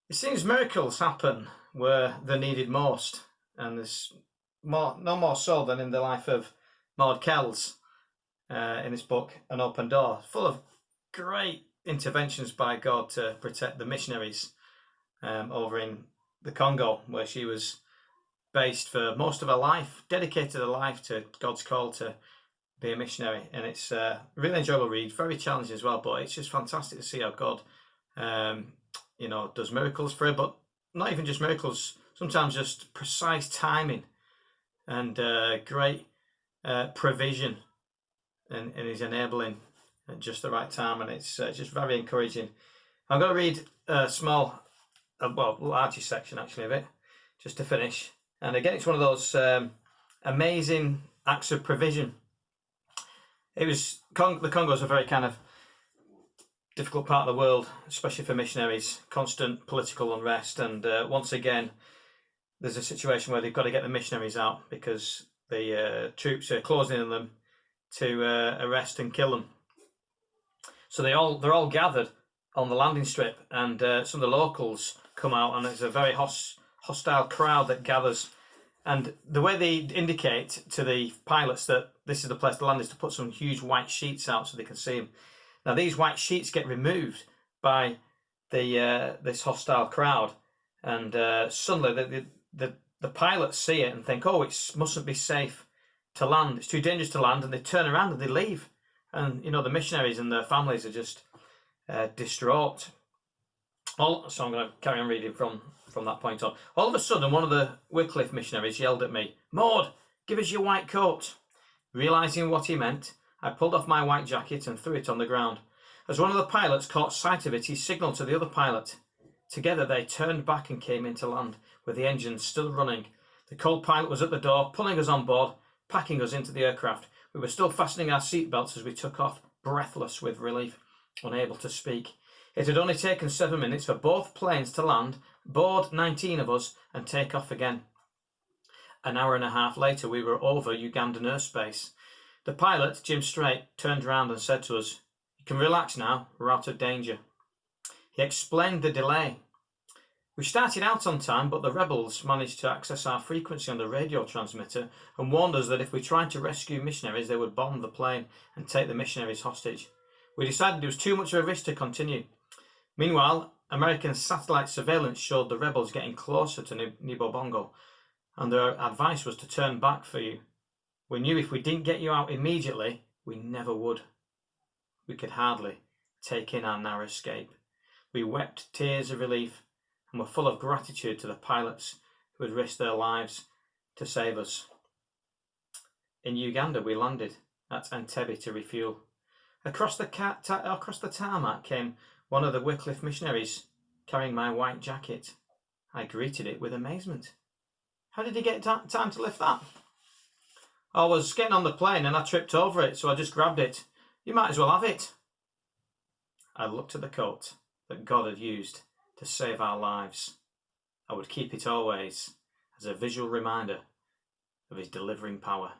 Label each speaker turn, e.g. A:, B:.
A: It seems miracles happen where they're needed most, and there's no more so than in the life of Maud Kells in this book, An Open Door, full of great interventions by God to protect the missionaries over in the Congo, where she was based for most of her life, dedicated her life to God's call to be a missionary. And it's a really enjoyable read, very challenging as well, but it's just fantastic to see how God does miracles for her, but not even just miracles, sometimes just precise timing and great provision and is enabling at just the right time, and it's just very encouraging. I'm going to read a small, larger section actually of it, just to finish. And again, it's one of those amazing acts of provision. The Congo is a very kind of difficult part of the world, especially for missionaries, constant political unrest, and once again there's a situation where they've got to get the missionaries out because the troops are closing in on them to arrest and kill them. So they're all gathered on the landing strip, and some of the locals come out, and there's a very hostile crowd that gathers. And the way they indicate to the pilots that this is the place to land is to put some huge white sheets out so they can see them. Now these white sheets get removed by this hostile crowd, and suddenly the pilots see it and think, oh, it mustn't be safe to land. It's too dangerous to land, and they turn around and they leave. And the missionaries and their families are just distraught. So I'm going to carry on reading from that point on. All of a sudden, one of the Wycliffe missionaries yelled at me, "Maud, give us your white coat." Realizing what he meant, I pulled off my white jacket and threw it on the ground. As one of the pilots caught sight of it, he signalled to the other pilot. Together they turned back and came into land, with the engines still running. The co-pilot was at the door, pulling us on board, packing us into the aircraft. We were still fastening our seatbelts as we took off, breathless with relief, unable to speak. It had only taken 7 minutes for both planes to land, board 19 of us, and take off again. An hour and a half later, we were over Ugandan airspace. The pilot, Jim Strait, turned round and said to us, "You can relax now, we're out of danger." He explained the delay. We started out on time, but the rebels managed to access our frequency on the radio transmitter and warned us that if we tried to rescue missionaries, they would bomb the plane and take the missionaries hostage. We decided it was too much of a risk to continue. Meanwhile, American satellite surveillance showed the rebels getting closer to Nibobongo, and their advice was to turn back for you. We knew if we didn't get you out immediately, we never would. We could hardly take in our narrow escape. We wept tears of relief and were full of gratitude to the pilots who had risked their lives to save us. In Uganda, we landed at Entebbe to refuel. Across the tarmac came one of the Wycliffe missionaries carrying my white jacket. I greeted it with amazement. "How did you get time to lift that?" "I was getting on the plane and I tripped over it, so I just grabbed it. You might as well have it." I looked at the coat that God had used to save our lives. I would keep it always as a visual reminder of his delivering power.